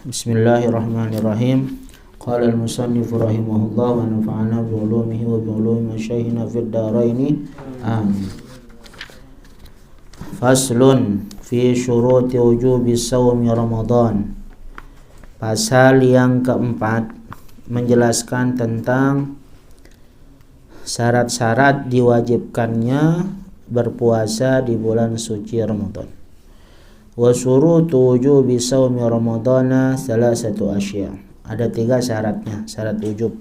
Bismillahirrahmanirrahim. Qala al-musannif rahimahullah wa nafa'ana bi ulumihi wa bi ulumi masyayikhina fid dharain. Amin. Faslun fi syuruti wujubi shaumi Ramadan. Pasal yang keempat menjelaskan tentang syarat-syarat diwajibkannya berpuasa di bulan suci Ramadan. Wa syurutu wujubi shaumi Ramadana salasatu asya. Ada 3 syaratnya, syarat wujub.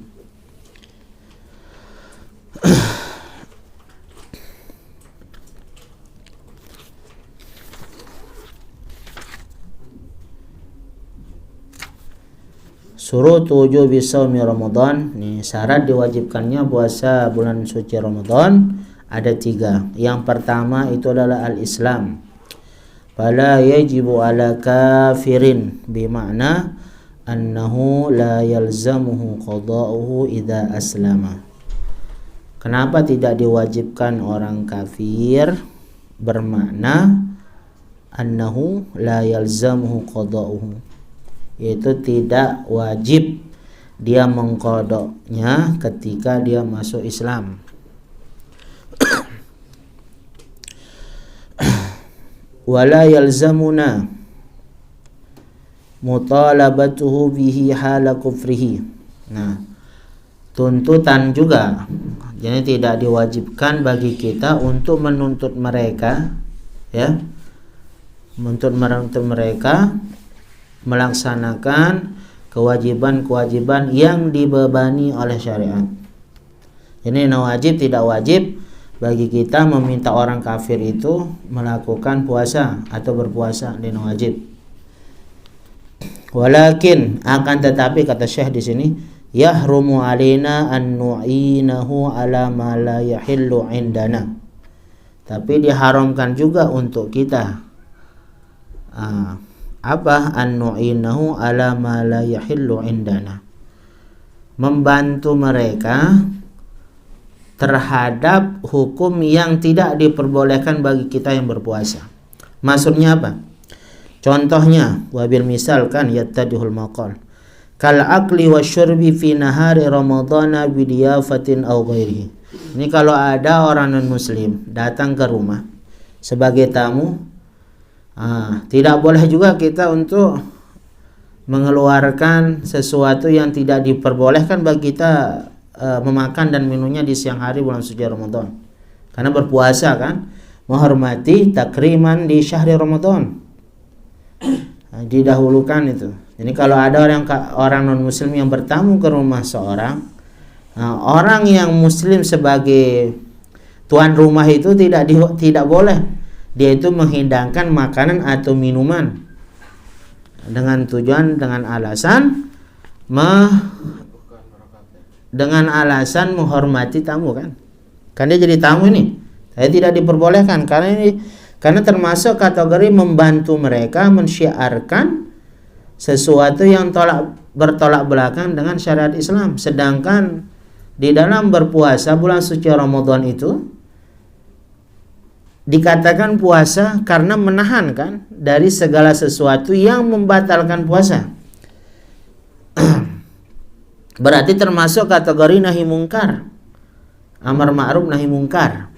Syurutu wujubi shaumi Ramadan, nih syarat diwajibkannya puasa bulan suci Ramadan ada 3. Yang pertama itu adalah al-Islam. Fala yajibu ala kafirin, bima'na annahu la yalzamuhu qada'uhu idza aslama. Kenapa tidak diwajibkan orang kafir? Bermakna annahu la yalzamuhu qada'uhu, yaitu tidak wajib dia mengqadanya ketika dia masuk Islam. Wala yalzamuna mutalabatuhu bihi hala kufrihi. Nah, tuntutan juga, jadi tidak diwajibkan bagi kita untuk menuntut mereka, ya, menuntut mereka melaksanakan kewajiban-kewajiban yang dibebani oleh syariat. Ini wajib tidak wajib bagi kita meminta orang kafir itu melakukan puasa atau berpuasa, ini wajib. Walakin, akan tetapi kata Syekh di sini, yahrumu alaina an nu'inahu ala ma la yahillu indana. Tapi diharamkan juga untuk kita apa an nu'inahu ala ma la yahillu indana, membantu mereka terhadap hukum yang tidak diperbolehkan bagi kita yang berpuasa. Maksudnya apa? Contohnya, wabil misalkan yattadihul maqal kal akli wasyurbi fi nahari ramadhana bidiyafatin aw ghairihi. Ini kalau ada orang non muslim datang ke rumah sebagai tamu, tidak boleh juga kita untuk mengeluarkan sesuatu yang tidak diperbolehkan bagi kita memakan dan minumnya di siang hari bulan suci Ramadan. Karena berpuasa kan menghormati takriman di syahri Ramadan. Didahulukan itu. Jadi kalau ada orang non muslim yang bertamu ke rumah seorang, orang yang muslim sebagai tuan rumah itu tidak boleh dia itu menghidangkan makanan atau minuman dengan tujuan dengan alasan menghormati tamu kan dia jadi tamu ini. Saya tidak diperbolehkan karena termasuk kategori membantu mereka mensyiarkan sesuatu yang bertolak belakang dengan syariat Islam. Sedangkan di dalam berpuasa bulan suci Ramadan itu dikatakan puasa karena menahan kan dari segala sesuatu yang membatalkan puasa. Berarti termasuk kategori nahi mungkar, amar ma'ruf nahi mungkar.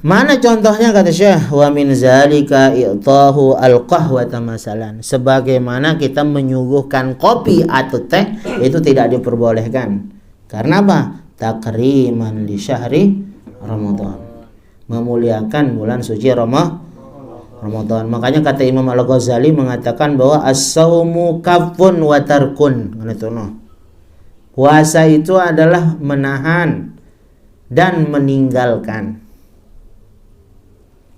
Mana contohnya kata Syekh? Wa min zalika i'tahu al-qahwata masalan. Sebagaimana kita menyuguhkan kopi atau teh itu tidak diperbolehkan. Karena apa? Takriman li syahri Ramadan. Memuliakan bulan suci Ramadan. Makanya kata Imam Al-Ghazali mengatakan bahwa as-saumu kafun wa tarkun. Puasa itu adalah menahan dan meninggalkan.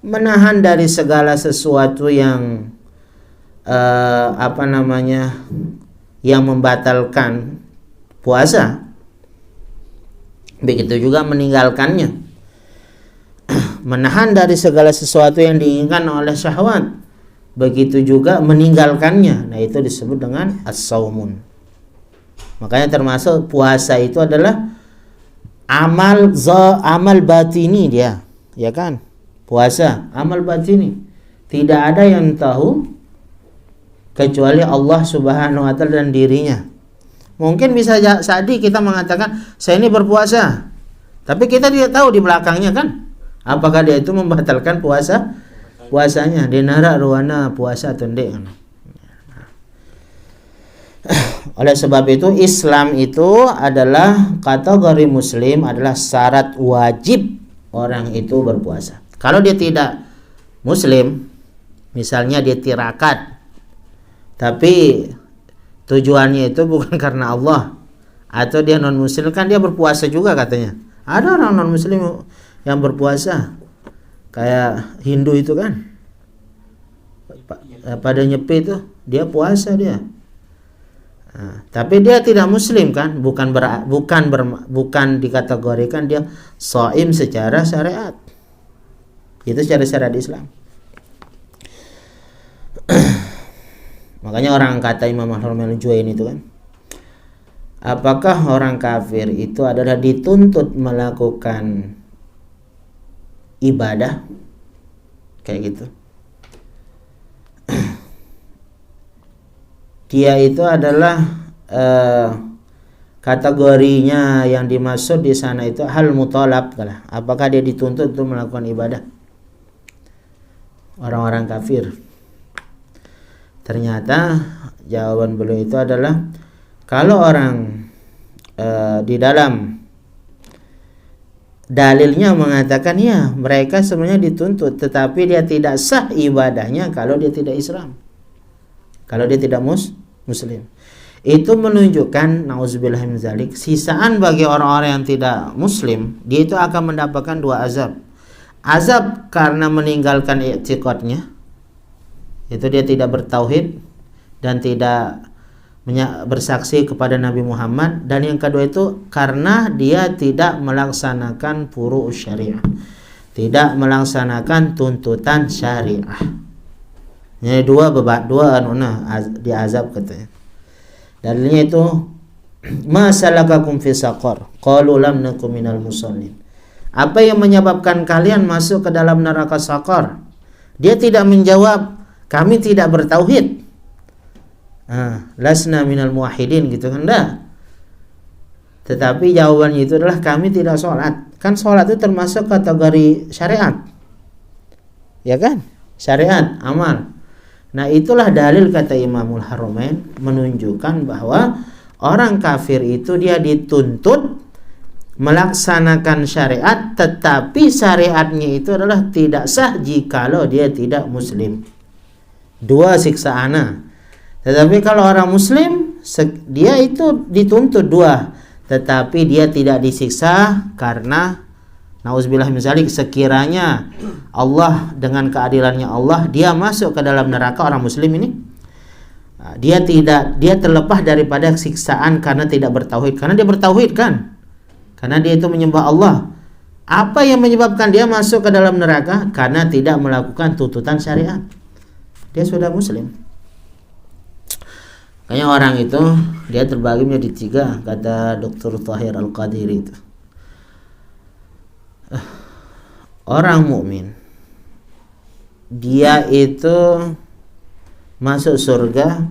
Menahan dari segala sesuatu yang yang membatalkan puasa. Begitu juga meninggalkannya. Menahan dari segala sesuatu yang diinginkan oleh syahwat. Begitu juga meninggalkannya. Nah, itu disebut dengan as-saumun. Makanya termasuk puasa itu adalah amal batini dia, ya kan? Puasa amal batini. Tidak ada yang tahu kecuali Allah Subhanahu wa taala dan dirinya. Mungkin bisa saja kita mengatakan saya ini berpuasa, tapi kita tidak tahu di belakangnya kan apakah dia itu membatalkan puasanya, dinara ruana puasa atau tidak. Oleh sebab itu Islam itu adalah kategori muslim, adalah syarat wajib orang itu berpuasa. Kalau dia tidak muslim, misalnya dia tirakat, tapi tujuannya itu bukan karena Allah, atau dia non muslim, kan dia berpuasa juga katanya. Ada orang non muslim yang berpuasa, kayak Hindu itu kan, pada Nyepi itu dia puasa dia. Nah, tapi dia tidak muslim kan, bukan dikategorikan dia shaim secara syariat. Itu secara syariat Islam. Makanya orang kata Imam Al-Juwaini itu kan, apakah orang kafir itu adalah dituntut melakukan ibadah kayak gitu? Dia itu adalah kategorinya yang dimaksud di sana itu hal mutalab, apakah dia dituntut untuk melakukan ibadah? Orang-orang kafir. Ternyata jawaban beliau itu adalah kalau orang di dalam dalilnya mengatakan ya mereka sebenarnya dituntut, tetapi dia tidak sah ibadahnya kalau dia tidak Islam, kalau dia tidak muslim. Itu menunjukkan nauzubillah min dzalik, sisaan bagi orang-orang yang tidak muslim, dia itu akan mendapatkan dua azab. Azab karena meninggalkan i'tiqadnya, itu dia tidak bertauhid dan tidak bersaksi kepada Nabi Muhammad, dan yang kedua itu karena dia tidak melaksanakan furu' syariah, tidak melaksanakan tuntutan syariah. Ini dua diazab katanya. Dalilnya itu ma salakakum fi saqar qalu lam nakum minal musallin. Apa yang menyebabkan kalian masuk ke dalam neraka saqar? Dia tidak menjawab kami tidak bertauhid, lasna minal muwahhidin gitu kan, enggak. Tetapi jawabannya itu adalah kami tidak sholat. Kan sholat itu termasuk kategori syariat, ya kan, syariat amal. Nah itulah dalil kata Imamul Haramain menunjukkan bahwa orang kafir itu dia dituntut melaksanakan syariat, tetapi syariatnya itu adalah tidak sah jikalau dia tidak muslim. Dua siksaana. Tetapi kalau orang muslim, dia itu dituntut dua, tetapi dia tidak disiksa karena nauzubillah min dzalik, sekiranya Allah dengan keadilannya Allah dia masuk ke dalam neraka orang muslim ini, dia terlepas daripada siksaan karena tidak bertauhid. Karena dia bertauhid kan, karena dia itu menyembah Allah. Apa yang menyebabkan dia masuk ke dalam neraka? Karena tidak melakukan tuntutan syariat. Dia sudah muslim. Kayaknya orang itu dia terbagi menjadi tiga, kata Dr. Tahir Al-Qadiri itu. Orang mukmin dia itu masuk surga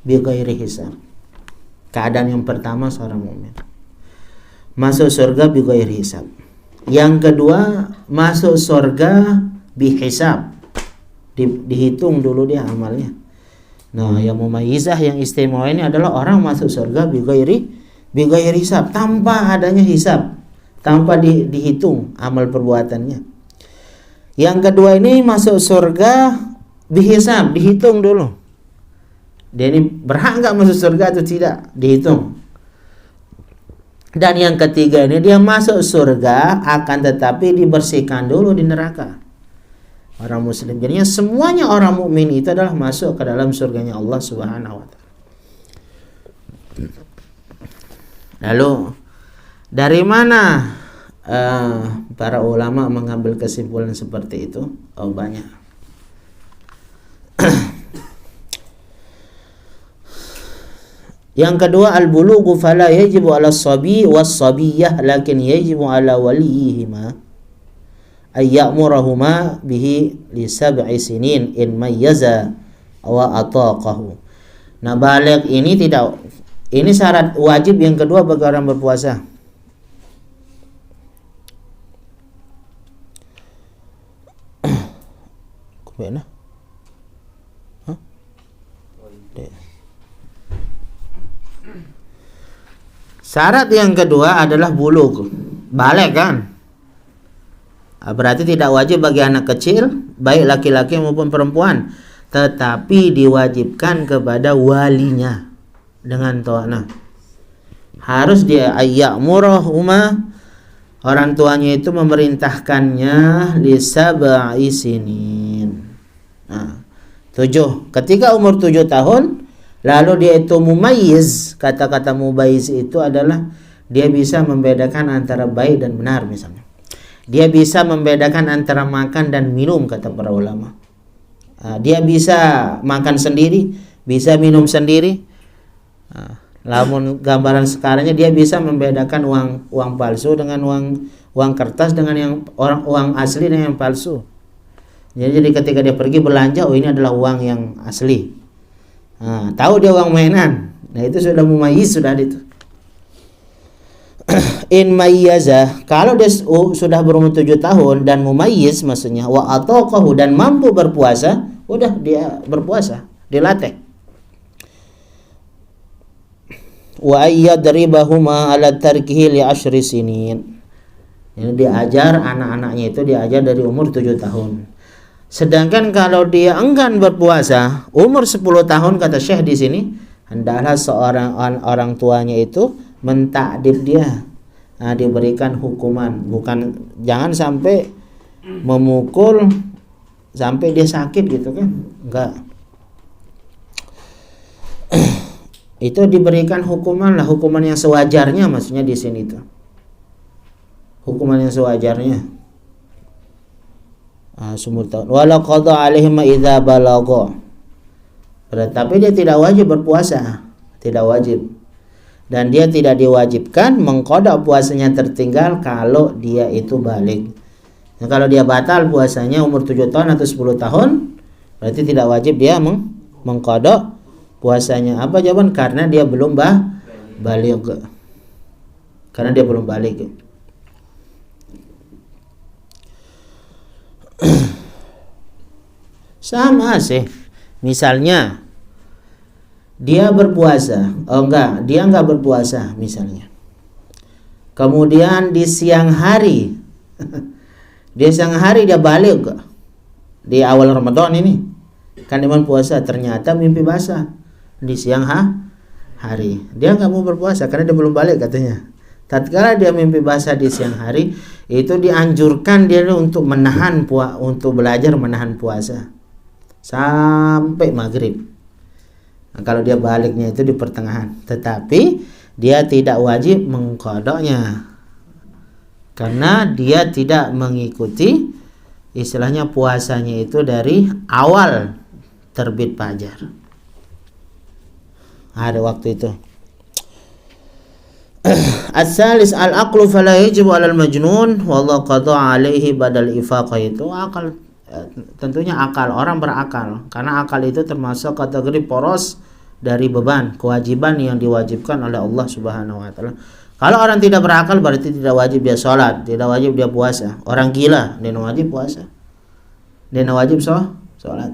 bighairi hisab. Keadaan yang pertama seorang mukmin masuk surga bighairi hisab. Yang kedua masuk surga bihisab, dihitung dulu dia amalnya. Nah, yang mumayyizah, yang istimewa ini adalah orang masuk surga bighairi hisab, tanpa adanya hisab, tanpa dihitung amal perbuatannya. Yang kedua ini masuk surga bihisab, dihitung dulu. Dia ini berhak enggak masuk surga atau tidak, dihitung. Dan yang ketiga ini dia masuk surga akan tetapi dibersihkan dulu di neraka. Orang muslim. Jadinya semuanya orang mukmin itu adalah masuk ke dalam surganya Allah Subhanahu wa taala. Lalu dari mana para ulama mengambil kesimpulan seperti itu? Oh, banyak. Yang kedua, al-bulughu fala yajibu 'ala as-sabi was-sabiyyah lakin yajibu 'ala waliyihima ay ya'murahuma bihi li sab'i sinin in mayyaza wa ataqahu. Nah, baligh ini tidak, ini syarat wajib yang kedua bagi orang berpuasa. Kemana? Hah? Syarat yang kedua adalah bulugh, baligh kan? Berarti tidak wajib bagi anak kecil, baik laki-laki maupun perempuan, tetapi diwajibkan kepada walinya dengan ta'na. Harus dia ayyamurahuma, orang tuanya itu memerintahkannya li sab'i sinin. Nah, 7. Ketika umur 7 tahun, lalu dia itu mumayyiz. Kata-kata mumayyiz itu adalah dia bisa membedakan antara baik dan benar misalnya. Dia bisa membedakan antara makan dan minum, kata para ulama. Dia bisa makan sendiri, bisa minum sendiri. Namun gambaran sekarangnya dia bisa membedakan uang palsu dengan uang kertas dengan yang uang asli dengan yang palsu. Jadi ketika dia pergi belanja, oh ini adalah uang yang asli. Tahu dia uang mainan. Nah itu sudah mumayyiz, sudah itu. In mayyaza, kalau dia sudah berumur 7 tahun dan mumayyiz maksudnya wa ataqahu, dan mampu berpuasa, udah dia berpuasa, dilatih. Wa ayyadribahuma ala tarkihi li 10 sinin. Ini diajar anak-anaknya itu diajar dari umur 7 tahun. Sedangkan kalau dia enggan berpuasa umur 10 tahun, kata Syekh di sini, hendaklah seorang orang tuanya itu mentakdib dia. Diberikan hukuman, bukan, jangan sampai memukul sampai dia sakit gitu kan, enggak. Itu diberikan hukuman lah, hukuman yang sewajarnya, maksudnya di sini itu hukuman yang sewajarnya. Sumur tahun wala qada alaihim idza balagha, tapi dia tidak wajib berpuasa, tidak wajib. Dan dia tidak diwajibkan mengqada puasanya tertinggal kalau dia itu baligh. Nah, kalau dia batal puasanya umur 7 tahun atau 10 tahun, berarti tidak wajib dia mengqada puasanya. Apa jawaban? Karena dia belum baligh. Karena dia belum baligh. Sama sih. Misalnya dia berpuasa, dia enggak berpuasa misalnya. Kemudian di siang hari, dia balik di awal Ramadan ini, kan iman puasa, ternyata mimpi basah di siang hari. Dia enggak mau berpuasa karena dia belum balik katanya. Tatkala dia mimpi basah di siang hari, itu dianjurkan dia untuk untuk belajar menahan puasa sampai maghrib. Nah, kalau dia baliknya itu di pertengahan, tetapi dia tidak wajib mengqadanya karena dia tidak mengikuti istilahnya puasanya itu dari awal terbit fajar. Ada waktu itu. As-salis al-aqlu fala yajibu 'alal majnun wallahu qada 'alaihi badal ifaqah, itu akal. Tentunya akal, orang berakal, karena akal itu termasuk kategori poros dari beban kewajiban yang diwajibkan oleh Allah Subhanahu wa taala. Kalau orang tidak berakal berarti tidak wajib dia sholat, tidak wajib dia puasa. Orang gila dia wajib puasa, dia wajib sholat.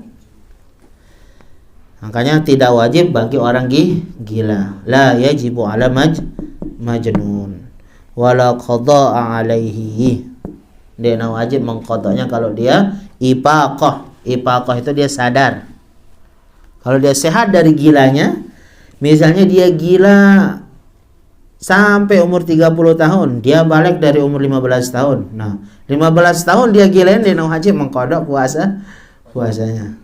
Makanya tidak wajib bagi orang gila. La yajibu 'ala majnun wala qada'a 'alaihi. Dia wajib mengqadanya kalau dia ipaqah. Ipaqah itu dia sadar. Kalau dia sehat dari gilanya, misalnya dia gila sampai umur 30 tahun, dia balik dari umur 15 tahun. Nah, 15 tahun dia gilain, dia wajib mengqada puasanya.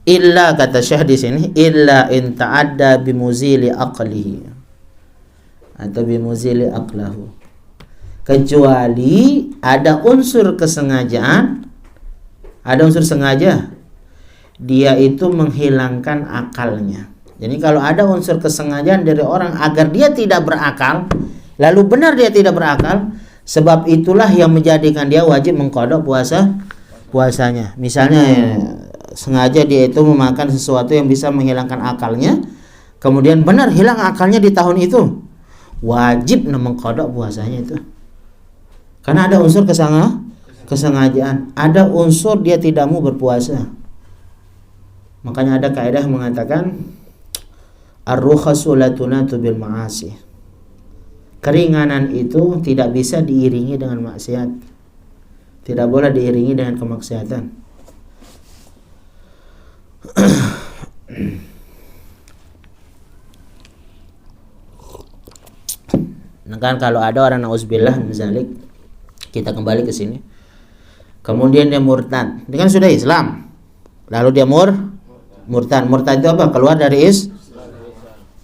Illa, kata Syekh di sini, illa in ta'adda bimuzili aqlihi atau bimuzili aqlahu. Kecuali ada unsur kesengajaan, ada unsur sengaja, dia itu menghilangkan akalnya. Jadi kalau ada unsur kesengajaan dari orang agar dia tidak berakal, lalu benar dia tidak berakal, sebab itulah yang menjadikan dia wajib mengqada puasanya. Misalnya sengaja dia itu memakan sesuatu yang bisa menghilangkan akalnya, kemudian benar hilang akalnya di tahun itu, wajib mengqadha puasanya itu. Karena ada unsur kesengajaan, ada unsur dia tidak mau berpuasa. Makanya ada kaidah mengatakan ar-rukhasu la tunatu bil ma'asi. Keringanan itu tidak bisa diiringi dengan maksiat. Tidak boleh diiringi dengan kemaksiatan. Nah kan kalau ada orang nauzubillah menzalik, kita kembali ke sini. Kemudian dia murtad. Dia kan sudah Islam. Lalu dia murtad. Murtad itu apa? Keluar dari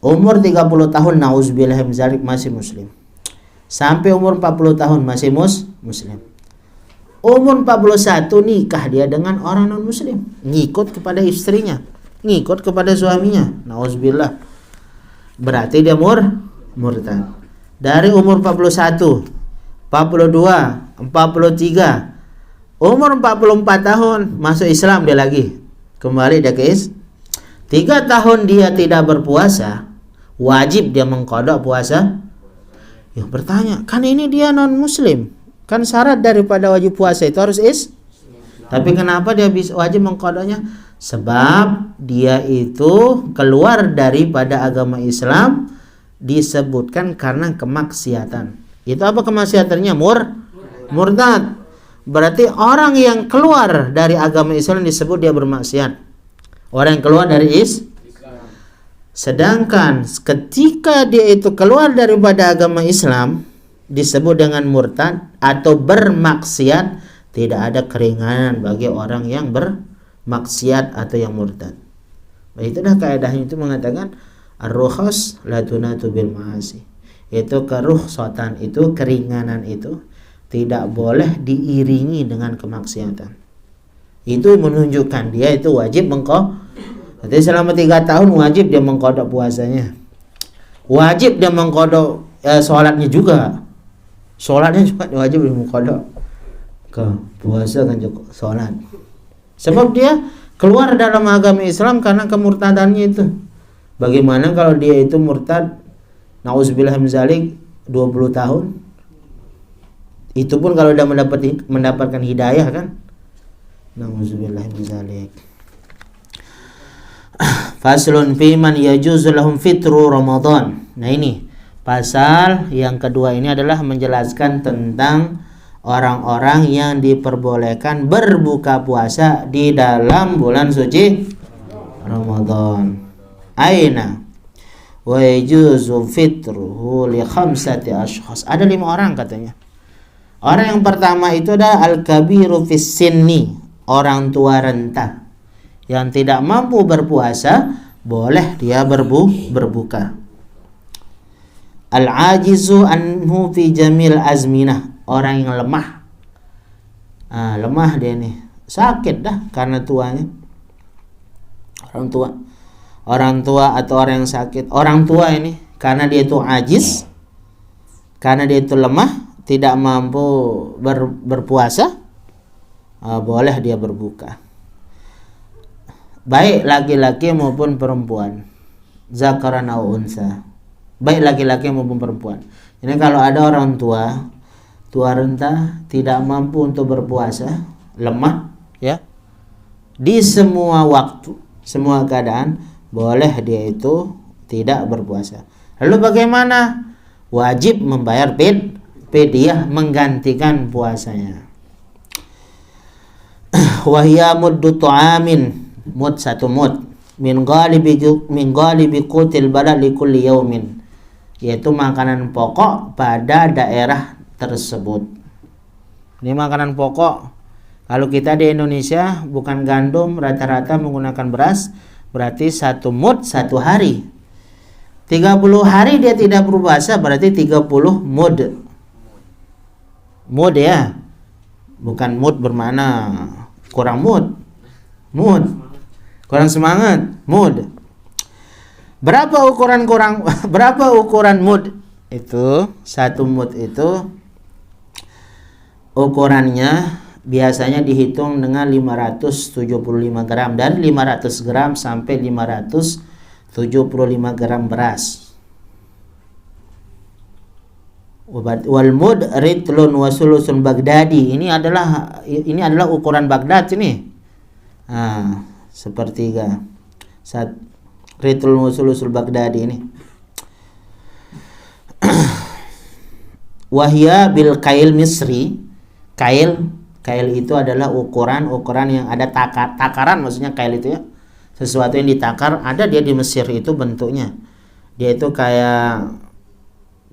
umur 30 tahun nauzubillah menzalik masih muslim. Sampai umur 40 tahun masih muslim. Umur 41 nikah dia dengan orang non muslim, ngikut kepada istrinya, ngikut kepada suaminya. Nauzubillah. Berarti dia murtad. Dari umur 41, 42, 43, umur 44 tahun masuk Islam dia lagi. Kembali dia ke 3 tahun dia tidak berpuasa, wajib dia mengqadha puasa. Ya bertanya, kan ini dia non muslim, kan syarat daripada wajib puasa itu harus tapi kenapa dia bisa wajib mengqadhanya? Sebab dia itu keluar daripada agama Islam, disebutkan karena kemaksiatan. Itu apa kemaksiatannya? Murtad. Berarti orang yang keluar dari agama Islam disebut dia bermaksiat. Orang yang keluar dari Islam. Sedangkan ketika dia itu keluar daripada agama Islam disebut dengan murtad atau bermaksiat, tidak ada keringanan bagi orang yang bermaksiat atau yang murtad. Itulah kaidahnya itu mengatakan ar-rukhas la tunatu bil ma'asi. Itu kerukhsatan itu, keringanan itu tidak boleh diiringi dengan kemaksiatan. Itu menunjukkan dia itu wajib jadi selama 3 tahun wajib dia mengqadha puasanya. Wajib dia mengqadha sholatnya juga. Sholatnya juga wajib dia mengqadha. Puasa kan juga sholat. Sebab dia keluar dalam agama Islam karena kemurtadannya itu. Bagaimana kalau dia itu murtad, nauzubillah min zalik, 20 tahun? Itu pun kalau dia mendapatkan hidayah kan. Nauzubillah min zalik. Faslun fi man yajuzu lahum fitru Ramadan. Nah ini pasal yang kedua ini adalah menjelaskan tentang orang-orang yang diperbolehkan berbuka puasa di dalam bulan suci Ramadan. Aina wa yajuzu fitruhu li khamsati ashkhas. Ada 5 orang katanya. Orang yang pertama itu adalah al-kabiru fis sinni, orang tua renta yang tidak mampu berpuasa, boleh dia berbuka. Al-ajizu anhu fi jamil azminah, orang yang lemah. Lemah dia nih, sakit dah karena tuanya. Orang tua atau orang yang sakit. Orang tua ini karena dia itu ajiz, karena dia itu lemah, tidak mampu berpuasa, boleh dia berbuka. Baik laki-laki maupun perempuan, zakaran au unsa, baik laki-laki maupun perempuan. Jadi kalau ada orang tua renta tidak mampu untuk berpuasa, lemah ya, di semua waktu, semua keadaan, boleh dia itu tidak berpuasa. Lalu bagaimana? Wajib membayar fidyah, menggantikan puasanya. Wahya muddu tu'amin, mud 1 mud min ghalibi qutil balad li kulli yaumin, yaitu makanan pokok pada daerah tersebut. Ini makanan pokok. Kalau kita di Indonesia bukan gandum, rata-rata menggunakan beras, berarti 1 mud 1 hari. 30 hari dia tidak berpuasa, berarti 30 mud. Mud ya. Bukan mood bermakna kurang mood. Kurang semangat, mood. Berapa ukuran mood? Itu 1 mood itu ukurannya biasanya dihitung dengan 575 gram, dari 500 gram sampai 575 gram beras. Wal mud ritlun wa sulusun Baghdadi, ini adalah ukuran Baghdad ini. Sepertiga ritlun wa sulusul Baghdadi ini. Wahya bil kail misri, kail itu adalah ukuran yang ada takaran, maksudnya kail itu ya, sesuatu yang ditakar, ada dia di Mesir itu bentuknya. Dia itu kayak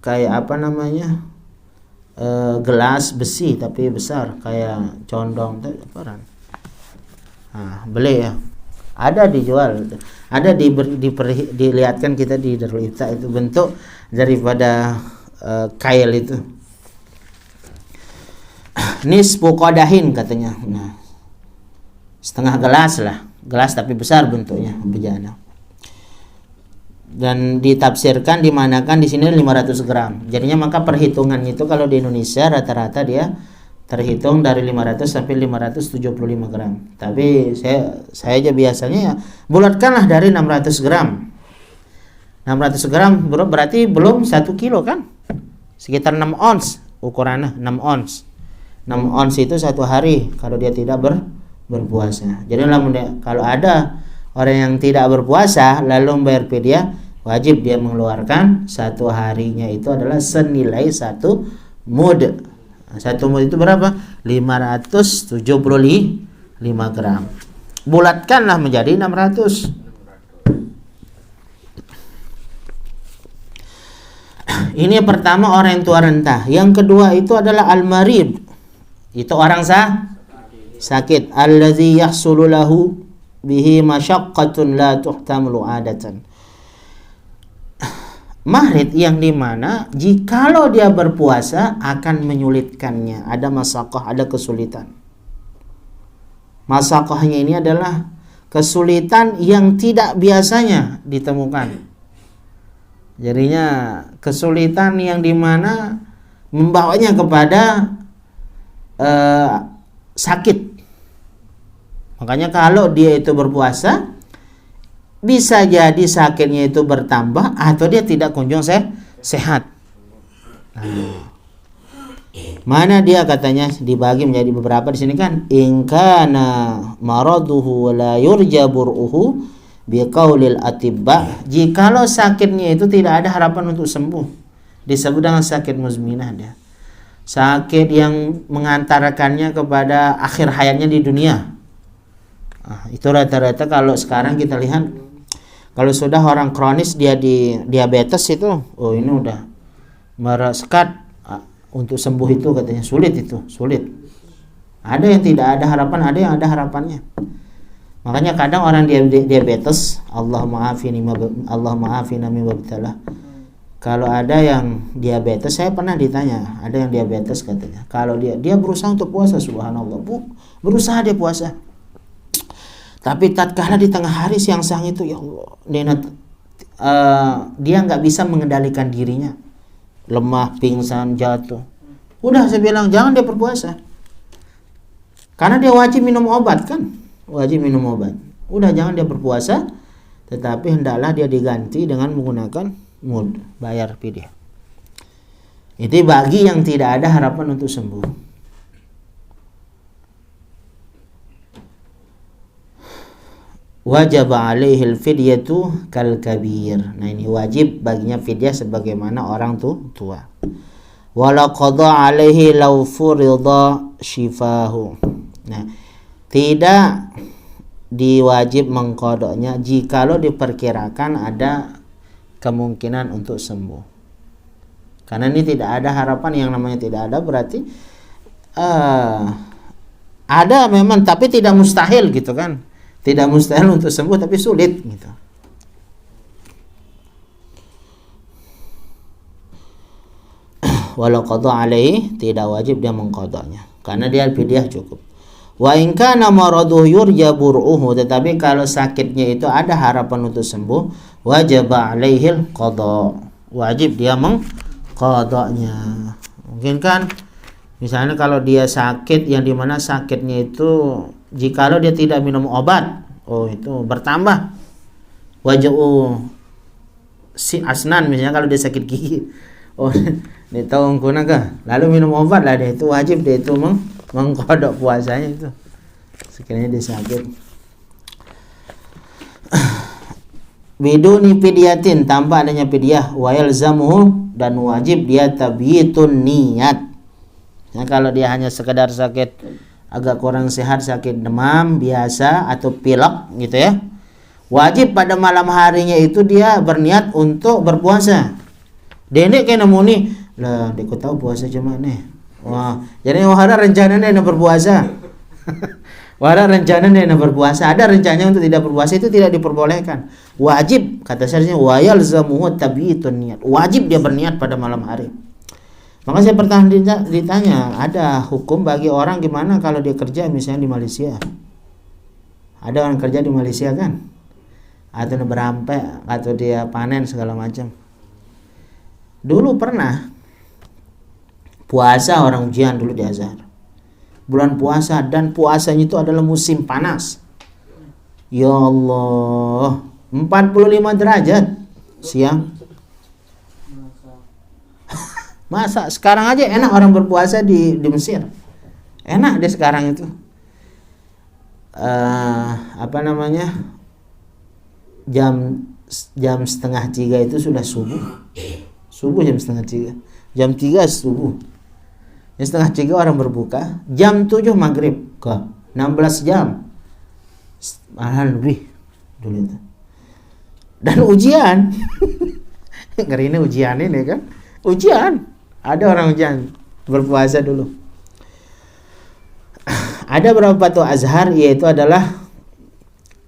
apa namanya? Gelas besi tapi besar, kayak condong itu apaan. Beli ya. Ada dijual, ada dilihatkan kita di Darul Ifta, itu bentuk daripada kail itu. Nisfu qadahin katanya. Nah, setengah gelas lah, gelas tapi besar bentuknya, bejana. Dan ditafsirkan dimanakan di sini 500 gram. Jadinya maka perhitungannya itu kalau di Indonesia rata-rata dia terhitung dari 500 sampai 575 gram. Tapi saya aja biasanya ya bulatkanlah dari 600 gram. 600 gram berarti belum 1 kilo kan? Sekitar 6 ons ukurannya, 6 ons. 6 ons itu 1 hari kalau dia tidak berpuasa. Jadi kalau ada orang yang tidak berpuasa lalu membayar fidyah, wajib dia mengeluarkan 1 harinya itu adalah senilai 1 mud. 1 mud itu berapa? 575 gram. Bulatkanlah menjadi 600. Ini pertama orang yang tua rentah. Yang kedua itu adalah al-marid. Itu orang sakit. Allazi yahsulu lahu bihi masyaqqatun la tuhtamalu adatan. Mahrid yang dimana jikalau dia berpuasa akan menyulitkannya, ada masakoh, ada kesulitan. Masakohnya ini adalah kesulitan yang tidak biasanya ditemukan. Jadinya kesulitan yang dimana membawanya kepada sakit. Makanya kalau dia itu berpuasa, bisa jadi sakitnya itu bertambah atau dia tidak kunjung sehat. Mana dia katanya dibagi menjadi beberapa di sini kan. In kana maraduhu la yurja bur'uhu biqaulil atibba. Jikalau sakitnya itu tidak ada harapan untuk sembuh, disebut dengan sakit muzminah dia. Sakit yang mengantarkannya kepada akhir hayatnya di dunia. Itu rata-rata kalau sekarang kita lihat, kalau sudah orang kronis dia di diabetes itu, ini udah meresekat, untuk sembuh itu katanya sulit. Ada yang tidak ada harapan, ada yang ada harapannya. Makanya kadang orang diabetes, Allah maafina min wabtalah. Kalau ada yang diabetes, saya pernah ditanya, ada yang diabetes katanya, kalau dia berusaha untuk puasa, subhanallah, berusaha dia puasa. Tapi tatkala di tengah hari siang-siang itu, ya Allah, dia nggak bisa mengendalikan dirinya, lemah, pingsan, jatuh. Udah saya bilang jangan dia berpuasa, karena dia wajib minum obat kan, wajib minum obat. Udah jangan dia berpuasa, tetapi hendaklah dia diganti dengan menggunakan mud, bayar fidyah. Itu bagi yang tidak ada harapan untuk sembuh. Wajib alaihil fidyatu kal kabir. Nah ini wajib baginya fidyah sebagaimana orang tua. Wala qada alaihi law furida shifahu. Nah, tidak diwajib mengkodoknya jikalau diperkirakan ada kemungkinan untuk sembuh. Karena ini tidak ada harapan, yang namanya tidak ada berarti ada memang tapi tidak mustahil gitu kan. Tidak mustahil untuk sembuh tapi sulit gitu. Walau qada alaihi, tidak wajib dia mengqadanya karena dia fidyah cukup. Wa in kana maraduhu yurja bur'uhu, tetapi kalau sakitnya itu ada harapan untuk sembuh, wajib alaihil qada, wajib dia mengqadanya. Mungkin kan Misalnya kalau dia sakit yang dimana sakitnya itu jikalau dia tidak minum obat, oh itu bertambah wajau si asnan, misalnya kalau dia sakit gigi, oh dia tahu kah, lalu minum obat lah, dia itu wajib dia itu mengkodok puasanya itu sekiranya dia sakit. Biduni fidyatin, tanpa adanya fidyah, wa yalzamuhu, dan wajib dia tabyitun niat. Nah, kalau dia hanya sekedar sakit agak kurang sehat, sakit demam biasa atau pilek gitu ya, wajib pada malam harinya itu dia berniat untuk berpuasa. Dene kayak nemu nih lah, dia tahu puasa cuma nih. Wah, jadi ada rencananya nak berpuasa. Wala rencananya nak berpuasa, ada rencananya untuk tidak berpuasa, itu tidak diperbolehkan. Wajib, kata syariatnya, wa yalzamuhu tabyitun niat. Wajib dia berniat pada malam hari. Maka saya pernah ditanya, ada hukum bagi orang gimana kalau dia kerja misalnya di Malaysia. Ada orang kerja di Malaysia kan? Atau berampe, atau dia panen segala macam. Dulu pernah puasa orang ujian dulu di Azhar. Bulan puasa, dan puasanya itu adalah musim panas. Ya Allah, 45 derajat siang. Masa sekarang aja enak orang berpuasa di Mesir. Enak deh sekarang itu. Apa namanya? Jam setengah 3 itu sudah subuh. Subuh jam setengah 3. Jam 3 subuh. Jam setengah 3 orang berbuka. Jam 7 maghrib ke 16 jam. Malah lebih dulu itu. Dan ujian. Ngeri ini ujian ini kan. Ujian. Ada orang ujian berpuasa dulu. Ada beberapa fatwa Azhar, yaitu adalah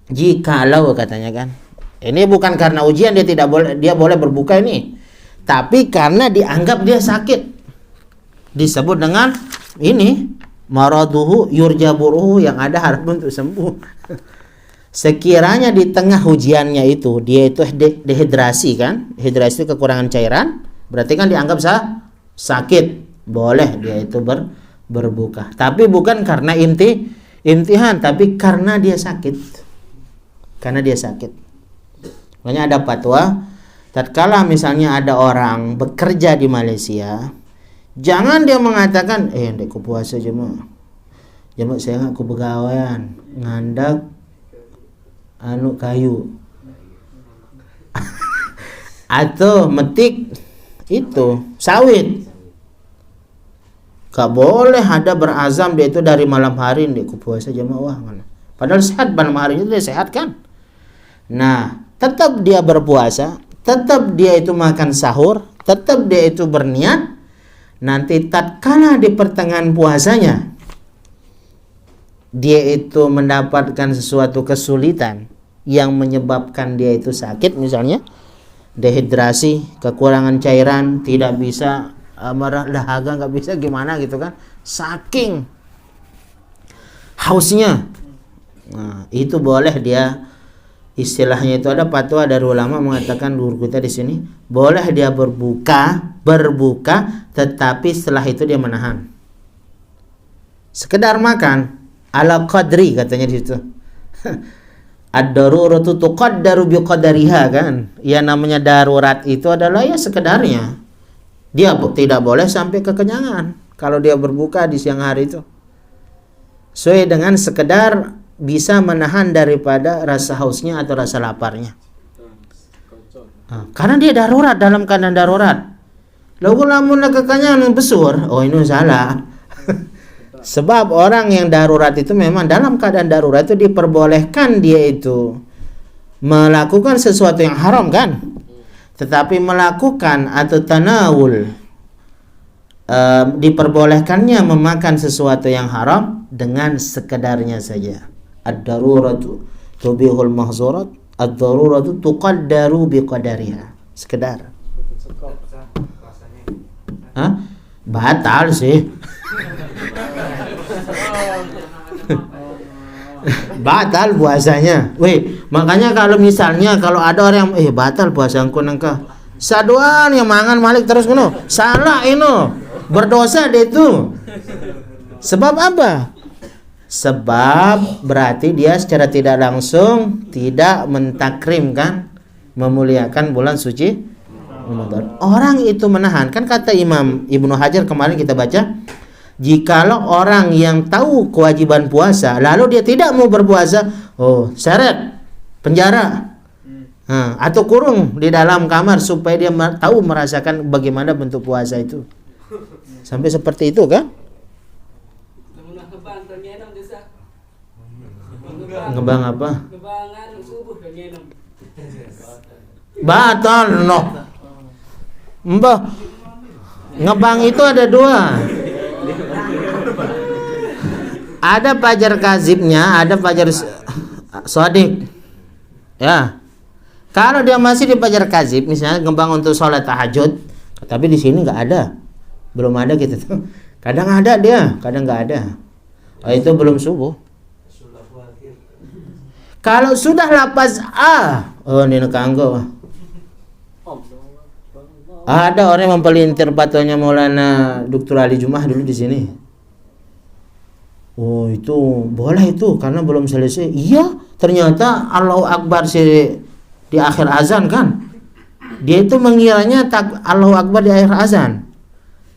jikalau katanya kan. Ini bukan karena ujian dia boleh berbuka ini. Tapi karena dianggap dia sakit. Disebut dengan ini maraduhu yurjaburuhu, yang ada harapan untuk sembuh. Sekiranya di tengah ujiannya itu dia itu dehidrasi kan, dehidrasi itu kekurangan cairan, berarti kan dianggap sakit, boleh dia itu berbuka. Tapi bukan karena imtihan, tapi karena dia sakit. Karena dia sakit. Makanya ada fatwa, tatkala misalnya ada orang bekerja di Malaysia, jangan dia mengatakan, ndek ku puasa jemaah saya nggak ku begawean, ngandak kayu atau metik itu sawit. Gak boleh ada berazam dia itu dari malam hari ndek ku puasa jemaah mana. Padahal sehat, malam hari itu dia sehat kan. Nah, tetap dia berpuasa, tetap dia itu makan sahur, tetap dia itu berniat. Nanti tatkala di pertengahan puasanya dia itu mendapatkan sesuatu kesulitan yang menyebabkan dia itu sakit, misalnya dehidrasi, kekurangan cairan, tidak bisa dahaga, nggak bisa gimana gitu kan, saking hausnya. Nah, itu boleh dia, istilahnya itu ada fatwa dari ulama mengatakan, guru kita di sini, boleh dia berbuka, tetapi setelah itu dia menahan. Sekedar makan ala qadri katanya di situ. Ad-daruratu tuqaddaru biqadariha kan. Ya namanya darurat itu adalah ya sekedarnya. Dia tidak boleh sampai kekenyangan kalau dia berbuka di siang hari itu. Sesuai dengan sekedar bisa menahan daripada rasa hausnya atau rasa laparnya. Karena dia darurat, dalam keadaan darurat. Lalu lamun kekenyangan besar, oh ini salah. Sebab orang yang darurat itu memang dalam keadaan darurat itu diperbolehkan dia itu melakukan sesuatu yang haram kan. Tetapi melakukan atau tanawul, diperbolehkannya memakan sesuatu yang haram dengan sekedarnya saja. Ad-daruratu tubihul mahzurat, ad-daruratu tuqaddaru biqadariha. Sekedar. Batal sih. Batal puasanya. Makanya kalau misalnya kalau ada orang yang batal puasaku nangka. Saduan yang mangan malik terus kuno. Salah ini. Berdosa dia itu. Sebab apa? Sebab berarti dia secara tidak langsung tidak mentakrimkan, memuliakan bulan suci Ramadan. Orang itu menahan, kan kata Imam Ibnu Hajar kemarin kita baca, jikalau orang yang tahu kewajiban puasa lalu dia tidak mau berpuasa, oh seret, penjara, atau kurung di dalam kamar supaya dia tahu merasakan bagaimana bentuk puasa itu. Sampai seperti itu kan? Ngebang apa? Batal noh. Mbah. Ngebang itu ada dua. Ada fajar kazibnya, ada fajar sodik. Ya. Kalau dia masih di fajar kazib, misalnya ngebang untuk sholat tahajud, tapi di sini nggak ada, belum ada gitu tuh. Kadang ada dia, kadang nggak ada. Oh, itu belum subuh. Kalau sudah lapas oh ini kanggo. Ada orang yang mempelintir batunya Maulana Dr. Ali Jumah dulu di sini. Oh itu boleh itu karena belum selesai. Iya, ternyata Allahu Akbar di akhir azan kan. Dia itu mengiranya Allahu Akbar di akhir azan.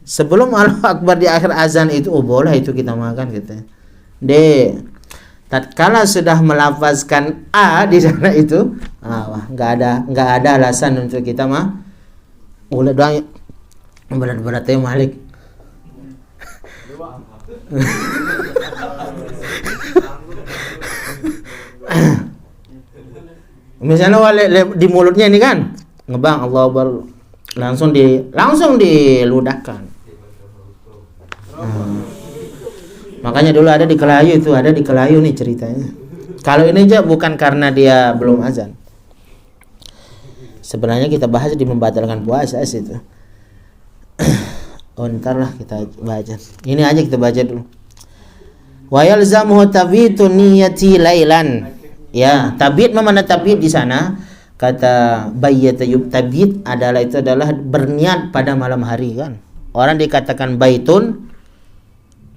Sebelum Allahu Akbar di akhir azan itu, oh boleh itu kita makan gitu. Tatkala sudah melafazkan di sana itu, nggak ada alasan untuk kita ulah doang berat-beratnya Malik. Misalnya di mulutnya ini kan ngebang Allah langsung diludahkan. Makanya dulu ada di Kelayu nih ceritanya. Kalau ini aja bukan karena dia belum azan. Sebenarnya kita bahas di membatalkan puasa situ. Oh ntar lah kita baca. Ini aja kita baca dulu. Wa yalzamuhu tabitu niyati lailan. Ya, tabit mana tabit di sana? Kata bayyata tabit adalah berniat pada malam hari kan. Orang dikatakan baitun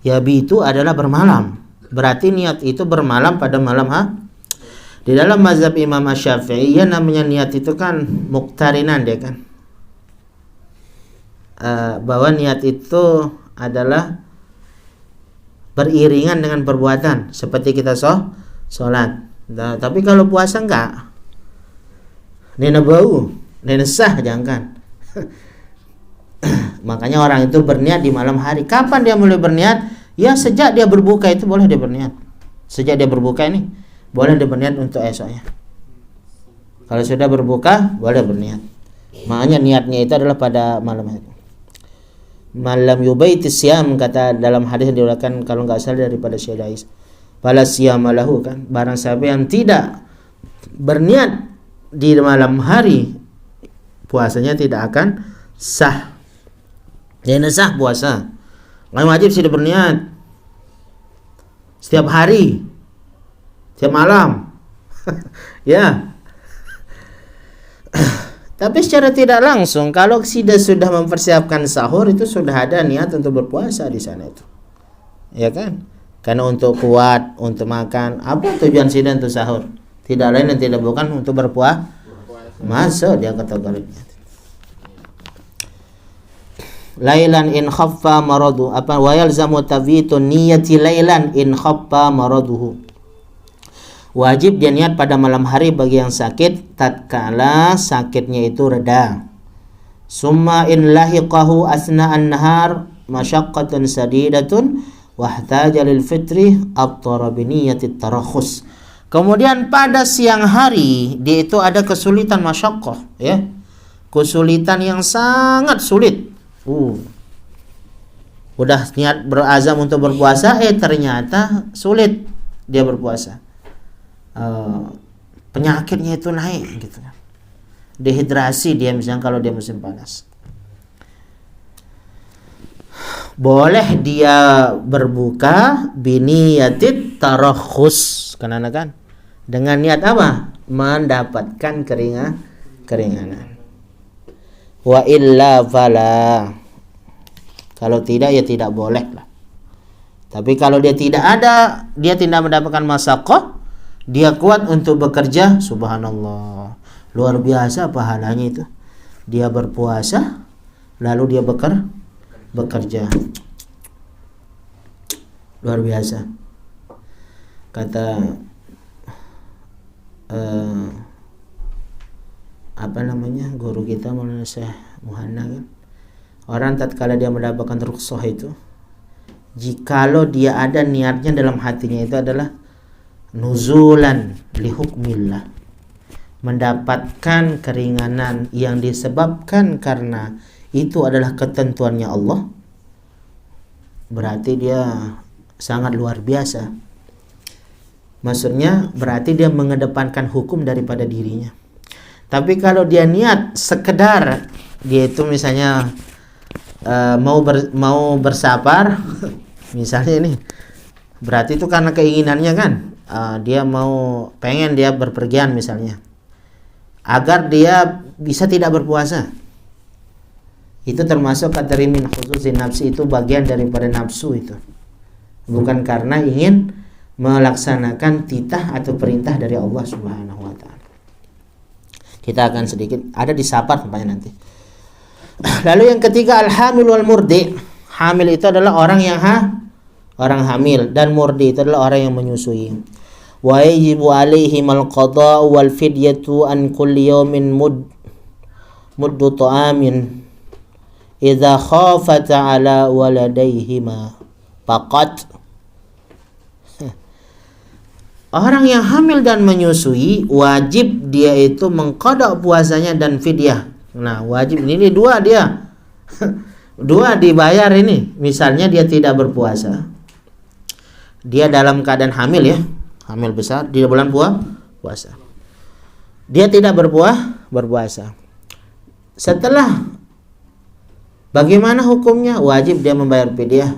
yabitu adalah bermalam. Berarti niat itu bermalam pada malam Di dalam mazhab Imam Asy-Syafi'i ya namanya niat itu kan muqtarinan dia kan. Bahwa niat itu adalah beriringan dengan perbuatan seperti kita sholat. Nah, tapi kalau puasa enggak. Nena bau, nena sah jangan. Makanya orang itu berniat di malam hari. Kapan dia mulai berniat? Ya sejak dia berbuka itu boleh dia berniat. Sejak dia berbuka ini boleh dia berniat untuk esoknya. Kalau sudah berbuka boleh berniat. Makanya niatnya itu adalah pada malam hari. Malam yubaiti siyam kata dalam hadis yang diriwayatkan kalau enggak salah daripada Syedais. Fala siyamalahu kan. Barang siapa yang tidak berniat di malam hari puasanya tidak akan sah. Jangan sah puasa. Nggak wajib sih berniat setiap hari, setiap malam. Ya. Tapi secara tidak langsung kalau sudah mempersiapkan sahur itu sudah ada niat untuk berpuasa di sana itu. Ya kan? Karena untuk kuat, untuk makan, apa tujuan sida untuk sahur? Tidak lain dan tidak bukan untuk berpuasa. Masuk dia kategorinya. Lailan in khaffa maradu apa wa yalzamu tabitu niyati lailan in khaffa maraduhu. Wajib dia niat pada malam hari bagi yang sakit tatkala sakitnya itu reda. Summa in lahiqahu asna'an nahar masyaqqatun sadidatun wahtaja lil fitri aftara bi niyyati tarakhus. Kemudian pada siang hari dia itu ada kesulitan masyaqqah ya. Kesulitan yang sangat sulit. Udah niat berazam untuk berpuasa ternyata sulit dia berpuasa. Penyakitnya itu naik gitu kan. Dehidrasi dia misalnya kalau dia musim panas. Boleh dia berbuka biniyatit tarakhus karena kan dengan niat apa? Mendapatkan keringanan. Wa illa fala. Kalau tidak ya tidak boleh lah. Tapi kalau dia tidak ada, dia tidak mendapatkan masyaqqah, dia kuat untuk bekerja, subhanallah. Luar biasa pahalanya itu. Dia berpuasa, lalu dia bekerja. Luar biasa. Kata guru kita Maulana Syekh Muhanna kan, orang tatkala dia mendapatkan rukhsah itu, jikalau dia ada niatnya dalam hatinya itu adalah nuzulan li hukmillah, mendapatkan keringanan yang disebabkan karena itu adalah ketentuannya Allah, berarti dia sangat luar biasa. Maksudnya berarti dia mengedepankan hukum daripada dirinya. Tapi kalau dia niat sekedar dia itu misalnya mau bersabar misalnya ini, berarti itu karena keinginannya kan, dia pengen dia berpergian misalnya, agar dia bisa tidak berpuasa. Itu termasuk kateri min khususin nafsi, itu bagian daripada nafsu itu. Bukan karena ingin melaksanakan titah atau perintah dari Allah Subhanahu wa taala. Kita akan sedikit ada di sapar tempatnya nanti. Lalu yang ketiga al-hamil wal murdi. Hamil itu adalah orang yang orang hamil, dan murdi itu adalah orang yang menyusui. Wa yajibu alaihim al-qada wal fidyatu an kulli yawmin muddu ta'amin idza khafata ala waladayhima faqat. Orang yang hamil dan menyusui wajib dia itu mengqada puasanya dan fidyah. Nah, wajib ini dua dia. Dua dibayar ini. Misalnya dia tidak berpuasa. Dia dalam keadaan hamil ya, hamil besar di bulan puasa. Dia tidak berpuasa. Setelah, bagaimana hukumnya? Wajib dia membayar fidyah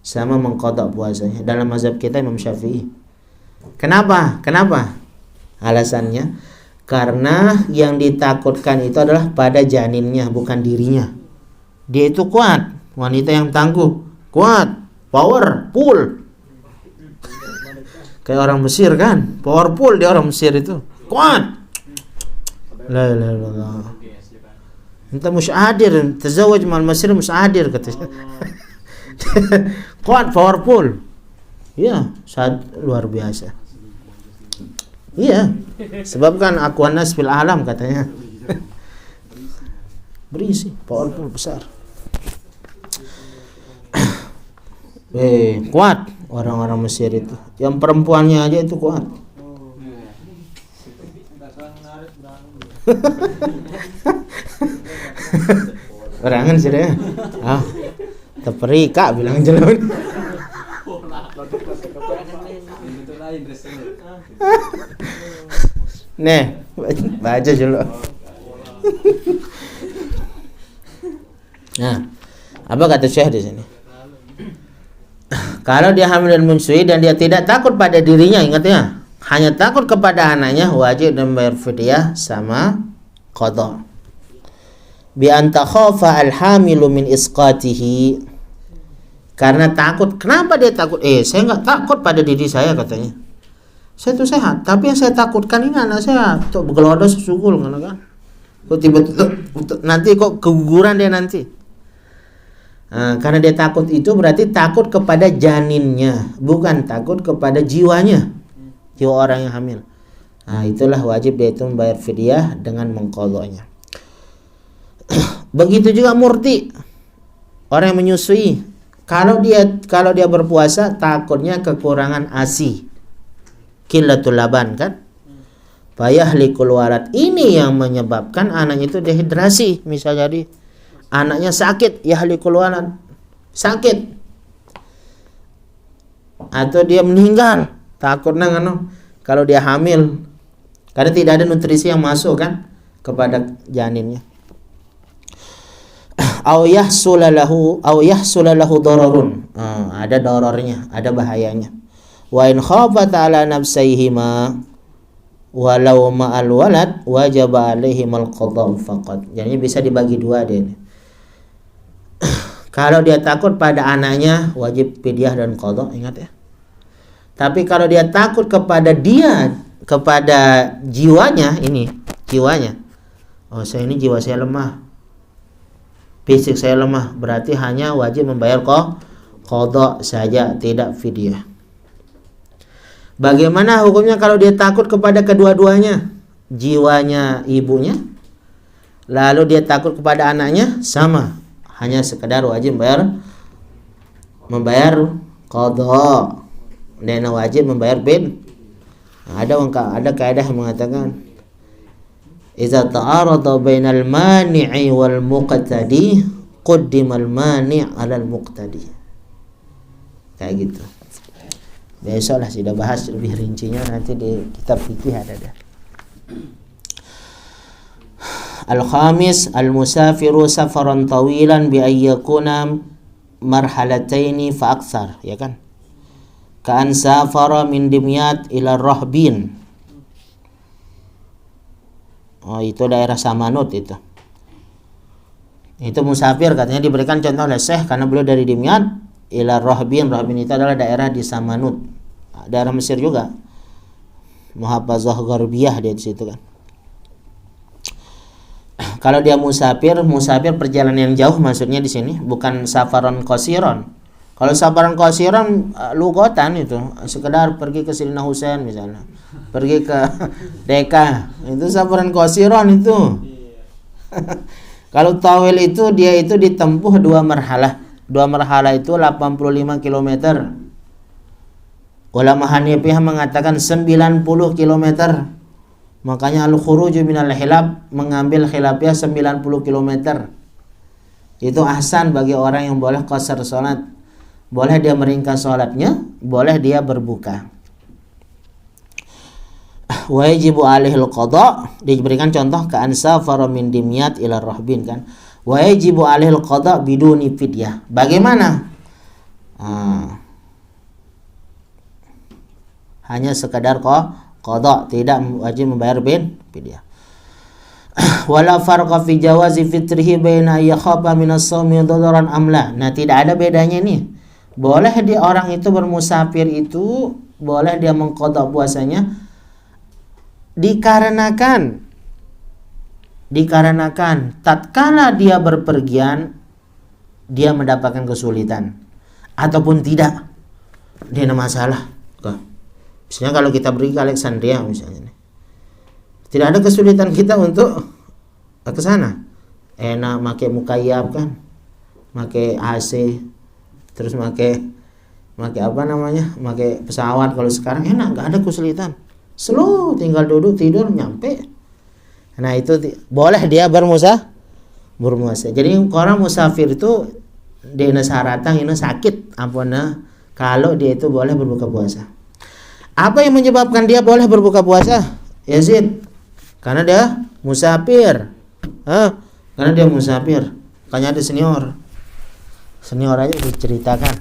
sama mengqada puasanya. Dalam mazhab kita Imam Syafi'i. Kenapa? Alasannya karena yang ditakutkan itu adalah pada janinnya, bukan dirinya. Dia itu kuat, wanita yang tangguh, kuat, powerful. Kayak orang Mesir kan, powerful dia orang Mesir itu, kuat. La ilaha illallah. Anta musyadir, tazawwaj mal Mesir musyadir katanya. Kuat, powerful. Iya, luar biasa. Iya, sebab kan akuanas fil alam katanya. Berisi, powerful, besar. Kuat orang-orang Mesir itu. Yang perempuannya aja itu kuat. Orangan sih deh. Teperika bilang jelun. Nih, baca dulu. Nah, apa kata Syekh di sini? Kalau dia hamil dan menyusui dan dia tidak takut pada dirinya, ingat ya, hanya takut kepada anaknya, wajib dan bayar fidyah sama qada. Bi anta khafa al-hamilu min isqatihi. Karena takut. Kenapa dia takut? Saya enggak takut pada diri saya katanya. Saya itu sehat, tapi yang saya takutkan ini anak saya tuh begelodos sesungguh kan. Kok tiba-tiba nanti kok keguguran dia nanti. Karena dia takut itu berarti takut kepada janinnya, bukan takut kepada jiwanya, jiwa orang yang hamil. Itulah wajib dia itu membayar fidyah dengan mengqadanya. Begitu juga murdi, orang yang menyusui. Kalau dia berpuasa takutnya kekurangan ASI, qillatul laban kan, fayahlikul walad. Ini yang menyebabkan anaknya itu dehidrasi. Misalnya jadi anaknya sakit, yahlikul walad, sakit, atau dia meninggal, takutnya kalau dia hamil, karena tidak ada nutrisi yang masuk kan kepada janinnya. Au yahsulalahu dararun. Ada dararnya, ada bahayanya. Wa in khafata ala nafsaihima walau ma'al walad wajaba alaihim al-qada' faqat. Jadi bisa dibagi dua deh. Kalau dia takut pada anaknya wajib fidyah dan qadha, ingat ya. Tapi kalau dia takut kepada jiwanya, oh saya ini jiwa saya lemah, fisik saya lemah, berarti hanya wajib membayar qadha saja, tidak fidyah. Bagaimana hukumnya kalau dia takut kepada kedua-duanya, jiwanya ibunya, lalu dia takut kepada anaknya? Sama, hanya sekedar wajib membayar qadha dan wajib membayar bin. Ada kaidah yang mengatakan idza ta'arada bainal mani'i wal muqtadi quddimal mani' 'alal muqtadi. Kayak gitu. Besok lah sudah bahas lebih rincinya, nanti di kitab fikih ada dah. Al-khamis, al-musafiru safaran tawilan bi ay yakuna marhalataini fa aktsar, ya kan? Ka'an safara min Dimyat ila Rahbin. Oh, itu daerah Samanut itu. Itu musafir katanya diberikan contoh oleh Syekh karena beliau dari Dimyat ila Rahbin. Rahbin itu adalah daerah di Samanut, daerah Mesir juga. Muhafazah Gharbiyah dia di situ kan. Kalau dia musafir perjalanan yang jauh maksudnya di sini, bukan safaran qasiran. Kalau safaran qasiran lugatan itu sekedar pergi ke Sirina Husain misalnya, pergi ke Deka, itu safaran qasiran itu. Kalau tawil itu dia itu ditempuh dua marhalah. Dua marhalah itu 85 km. Ulama Hanifiyah mengatakan 90 km. Makanya al-khuruju minal khilaf, mengambil khilafiyah 90 km. Itu ahsan bagi orang yang boleh qasar salat. Boleh dia meringkas salatnya, boleh dia berbuka. Wajibu alaihil qadha, diberikan contoh ka'an safara min Dimyat ila Rahbin kan. Wajibu alaihil qadha biduni fidyah. Bagaimana? Hanya sekadar qadha, tidak wajib membayar fidyah. Wala farqa fi jawazi fitrihi baina yakhaba min as-sawmi dadaran amla. Nah, tidak ada bedanya nih. Boleh dia orang itu bermusafir itu boleh dia mengqadha puasanya dikarenakan tatkala dia berpergian dia mendapatkan kesulitan ataupun tidak, dia ada masalah. Misalnya kalau kita pergi ke Alexandria misalnya, tidak ada kesulitan kita untuk ke sana, enak pakai mukayyab kan, pakai AC, terus pakai pesawat. Kalau sekarang enak, nggak ada kesulitan, slow, tinggal duduk tidur nyampe. Nah itu boleh dia bermuasa. Jadi orang musafir itu di syaratan ini sakit ampuna kalau dia itu boleh berbuka puasa. Apa yang menyebabkan dia boleh berbuka puasa? Yazid, karena dia musafir. Karena dia musafir. Makanya ada senior aja diceritakan.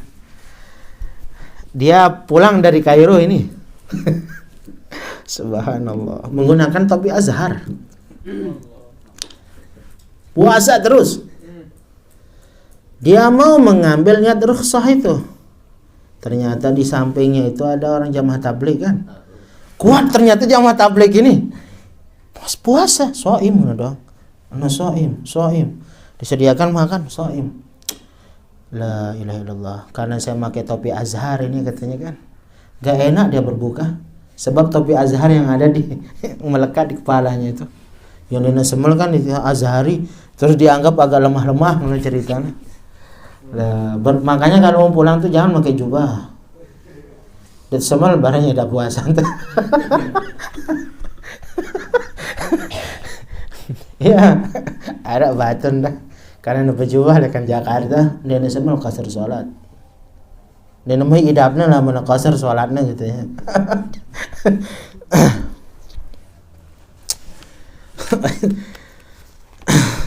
Dia pulang dari Kairo ini. Subhanallah, menggunakan topi Azhar. Puasa terus. Dia mau mengambil niat rukhsah itu. Ternyata di sampingnya itu ada orang jamaah tabligh kan. Kuat ternyata jamaah tabligh ini. Pas puasa, shaim dong. Ana shaim. Disediakan makan, shaim. La ilaha illallah. Karena saya pakai topi Azhar ini katanya kan. Gak enak dia berbuka. Sebab topi Azhar yang ada di melekat di kepalanya itu. Yang Nina Semel kan itu Azhari, terus dianggap agak lemah-lemah menurut ceritanya. Makanya kalau mau pulang tuh jangan pakai jubah. Dan Semel barangnya udah puasa. Ya, ada batun dah. Karena numpah jubah dekat Jakarta, Nina Semel qasar salat. Nina mau idapna lah mana qasar salatnya gitu ya.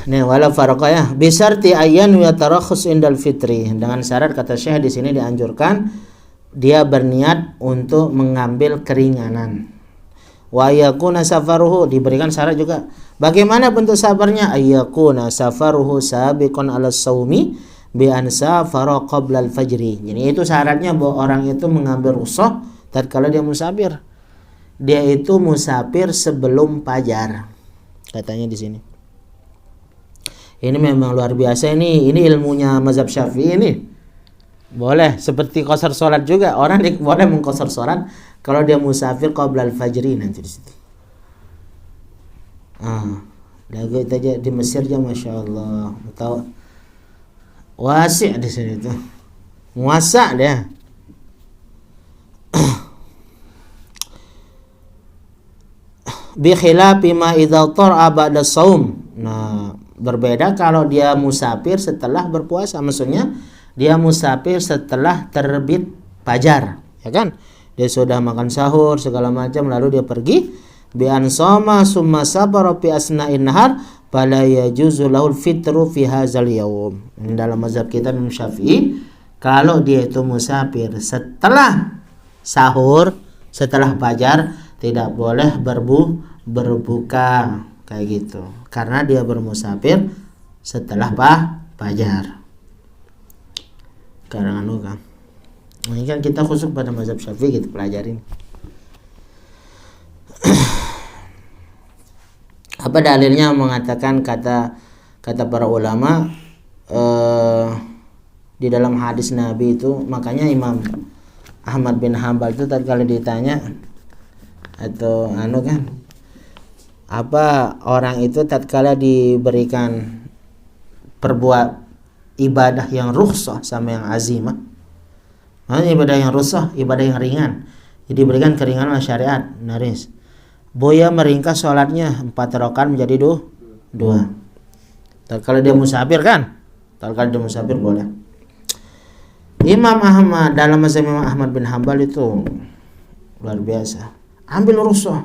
Nih wala farqa ya bisarti ayyan wa tarakhus indal fitri, dengan syarat kata Syekh di sini dianjurkan dia berniat untuk mengambil keringanan. Wa yakuna safaruhu, diberikan syarat juga. Bagaimana bentuk sabarnya? Ayyakuna safaruhu sabiqan ala saumi bi an safara qabla al-fajri. Jadi itu syaratnya bahwa orang itu mengambil rukhsah tatkala dia musafir. Dia itu musafir sebelum fajar. Katanya di sini. Ini memang luar biasa ini ilmunya mazhab Syafi'i ini. Boleh seperti qasar salat juga. Orang boleh mengqasar salat kalau dia musafir qabla al-fajri nanti di situ. Lagu itu aja di Mesir aja Masya Allah. Tahu wasi' di sini tuh. Muasa dia. Bi khilafi ma idza tar'a ba'da shaum. Nah, berbeda kalau dia musafir setelah berpuasa. Maksudnya dia musafir setelah terbit fajar, ya kan? Dia sudah makan sahur segala macam lalu dia pergi bi an shoma summa sabara fi asna'in nahar fala yajuzu lahul fitru fi hadzal yaum. Dalam mazhab kita Imam Syafi'i, kalau dia itu musafir setelah sahur, setelah fajar, tidak boleh berbuka kayak gitu. Karena dia bermusafir setelah fajar. Karena kan. Ini kan kita khusus pada mazhab Syafi'i kita pelajarin. Apa dalilnya mengatakan kata para ulama di dalam hadis Nabi itu, makanya Imam Ahmad bin Hanbal itu tatkala ditanya atau kan, apa orang itu tatkala diberikan perbuat ibadah yang rukhsah sama yang azimah. Ibadah yang rukhsah, ibadah yang ringan, jadi diberikan keringanan oleh syariat. Naris boya meringkas sholatnya 4 rakaat menjadi 2. Tatkala dia musafir kan? Tatkala dia musafir boleh. Imam Ahmad dalam mazhab Imam Ahmad bin Hanbal itu luar biasa. Ambil rukhsah.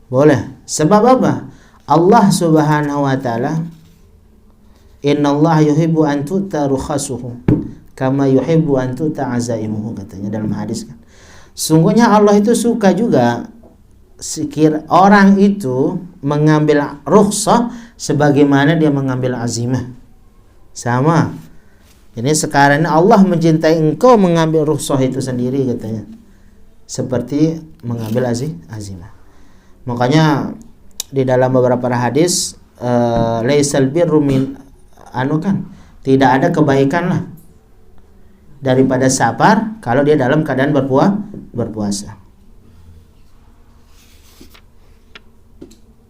Boleh. Sebab apa? Allah Subhanahu wa taala, innallaha yuhibbu an tu'ta rukhasuhu kama yuhibbu an tu'ta azaimuhu, katanya dalam hadis kan. Sungguhnya Allah itu suka juga orang itu mengambil rukhsah sebagaimana dia mengambil azimah. Sama. Ini sekarang Allah mencintai engkau mengambil rukhsah itu sendiri, katanya. Seperti mengambil azimah. Makanya di dalam beberapa hadis laisal birru min kan, tidak ada kebaikan lah daripada sabar kalau dia dalam keadaan berpuasa.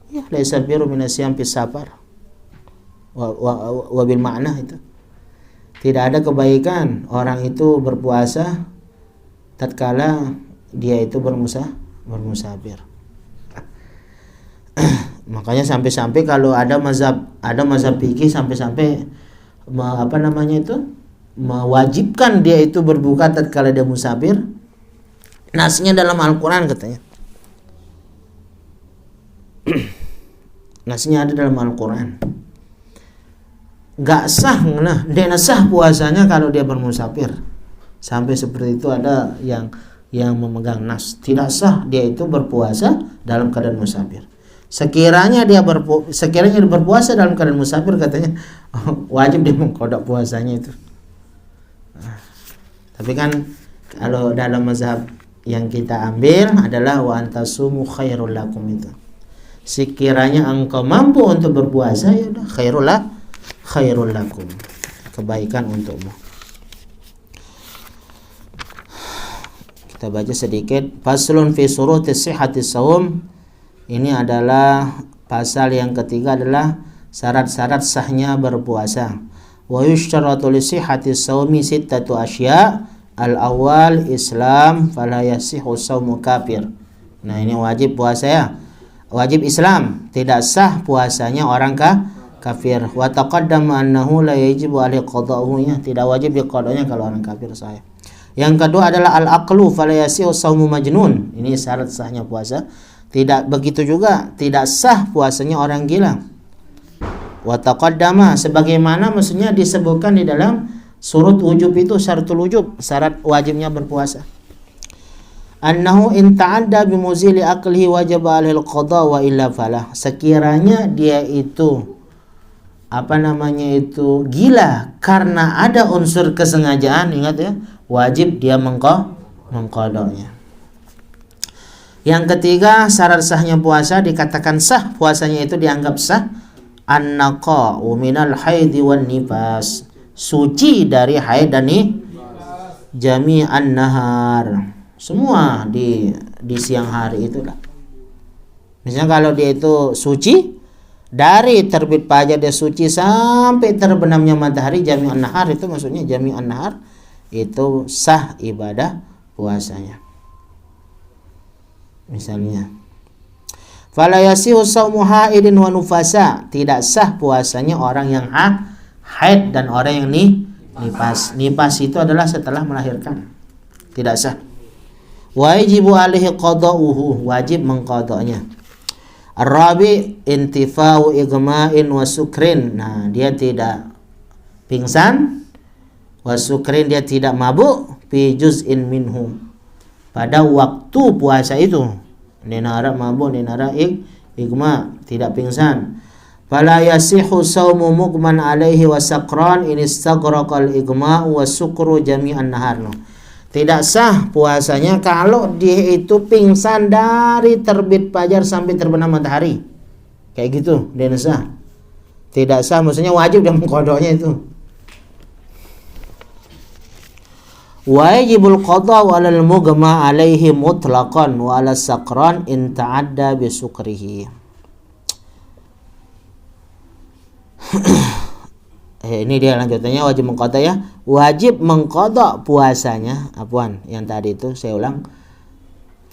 Ya, laisal birru min asyam fi safar. Wa bil makna itu. Tidak ada kebaikan orang itu berpuasa tatkala dia itu bermusafir. Makanya sampai-sampai kalau ada mazhab fikih sampai-sampai mewajibkan dia itu berbuka tatkala dia musafir. Nasnya dalam Al-Qur'an katanya. Nasnya ada dalam Al-Qur'an. Gak sah, dia sah puasanya kalau dia bermusafir. Sampai seperti itu ada yang memegang nas. Tidak sah dia itu berpuasa dalam keadaan musafir. Sekiranya dia berpuasa dalam keadaan musafir, katanya wajib dia mengqada puasanya itu. Tapi kan kalau dalam mazhab yang kita ambil adalah wa antasumu khairul lakum itu. Sekiranya engkau mampu untuk berpuasa, ya udah khairul lakum, kebaikan untukmu. Kita baca sedikit. Faslun fi suruti sihhati shaum. Ini adalah pasal yang ketiga, adalah syarat-syarat sahnya berpuasa. Wa yushtaratu li sihhati shaumi sittatu asya. Al-awwal Islam fala yasihu shaumu kafir. Nah, ini wajib puasa ya. Wajib Islam, tidak sah puasanya orang kafir. Wa taqaddama annahu la yajibu alaihi qada'uhu, ya, tidak wajib diqadanya kalau orang kafir sah. Yang kedua adalah al-aqlu fala yasihu shaumu majnun. Ini syarat sahnya puasa. Tidak begitu juga tidak sah puasanya orang gila. Wa taqaddama, sebagaimana maksudnya disebutkan di dalam surut wujub itu, syaratul wujub, syarat wajibnya berpuasa. Annahu in ta'adda bimuzili aqlihi wajib alaihi al-qada wa illa falah. Sekiranya dia itu gila karena ada unsur kesengajaan, ingat ya, wajib dia mengqadanya. Yang ketiga, syarat sahnya puasa dikatakan sah, puasanya itu dianggap sah, an-naqa'u minal haidhi wan nifas, suci dari haid dan jami'an nahar, semua di siang hari itulah. Misalnya kalau dia itu suci dari terbit fajar, dia suci sampai terbenamnya matahari, jami'an nahar, itu maksudnya jami'an nahar, itu sah ibadah puasanya. Misalnya fala yasihu shaumu haidin wa nufasa, tidak sah puasanya orang yang haid dan orang yang nifas. Nifas itu adalah setelah melahirkan, tidak sah. Wajibu alaihi qada'uhu, wajib mengqadanya. Ar-rabi intifau igma'in wa sukrin, nah dia tidak pingsan, wa sukrin dia tidak mabuk, fi juz'in minhu, pada waktu puasa itu. Dinara mabuk, dinara igma, tidak pingsan. Fala yasihu shaumu mugman alaihi wa sakran in istagraqal igma'u wa sukru jami'an nahar. Tidak sah puasanya kalau dia itu pingsan dari terbit fajar sampai terbenam matahari. Kayak gitu, dia sah. Tidak sah, maksudnya wajib dia mengqadanya itu. Wajibul qada walal mughma alaihi mutlaqan wa ala sakran in ta'adda bi sukrihi. Ini dia lanjutannya, wajib mengqada ya. Wajib mengqada puasanya, yang tadi itu saya ulang.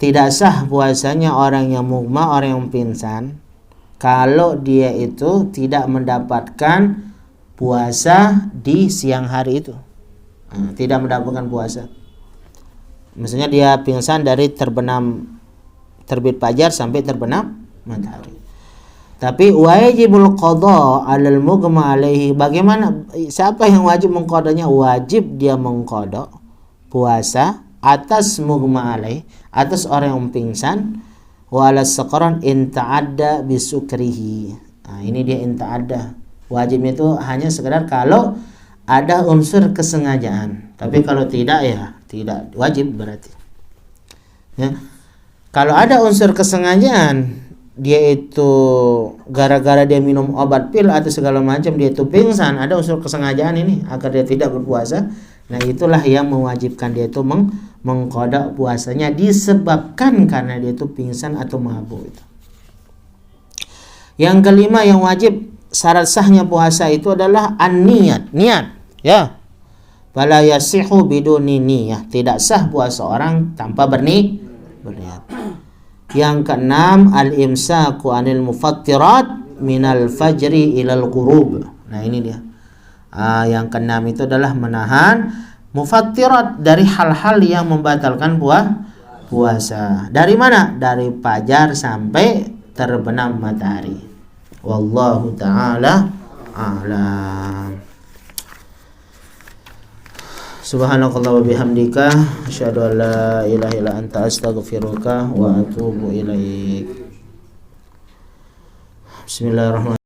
Tidak sah puasanya orang yang mughma, orang yang pingsan, kalau dia itu tidak mendapatkan puasa di siang hari itu. Tidak mendapatkan puasa. Maksudnya dia pingsan dari terbit fajar sampai terbenam matahari. Tapi wajibul qada 'alal mughma alaihi, bagaimana, siapa yang wajib mengqadanya? Wajib dia mengqada puasa atas mughma alaihi, atas orang yang pingsan, wa 'alas saqran in ta'adda bisukrihi. Nah, ini dia in ta'adda. Wajibnya itu hanya sekedar kalau ada unsur kesengajaan. Tapi kalau tidak, ya tidak wajib berarti. Ya. Kalau ada unsur kesengajaan, dia itu gara-gara dia minum obat pil atau segala macam, dia itu pingsan, ada unsur kesengajaan ini agar dia tidak berpuasa. Nah, itulah yang mewajibkan dia itu mengqada puasanya, disebabkan karena dia itu pingsan atau mabuk itu. Yang kelima yang wajib, syarat sahnya puasa itu adalah an-niyat, niat, ya. Fala yasihu biduni niyah, tidak sah puasa orang tanpa berniat. Yang keenam, al-imsaku anil mufattirat minal fajri ilal ghurub. Nah, ini dia. Yang keenam itu adalah menahan mufattirat, dari hal-hal yang membatalkan puasa. Dari mana? Dari fajar sampai terbenam matahari. Wallahu ta'ala a'lam. Subhanakallah wa bihamdika asyhadu an la ilaha illa anta astaghfiruka wa atubu ilaik. Bismillahirrahmanirrahim.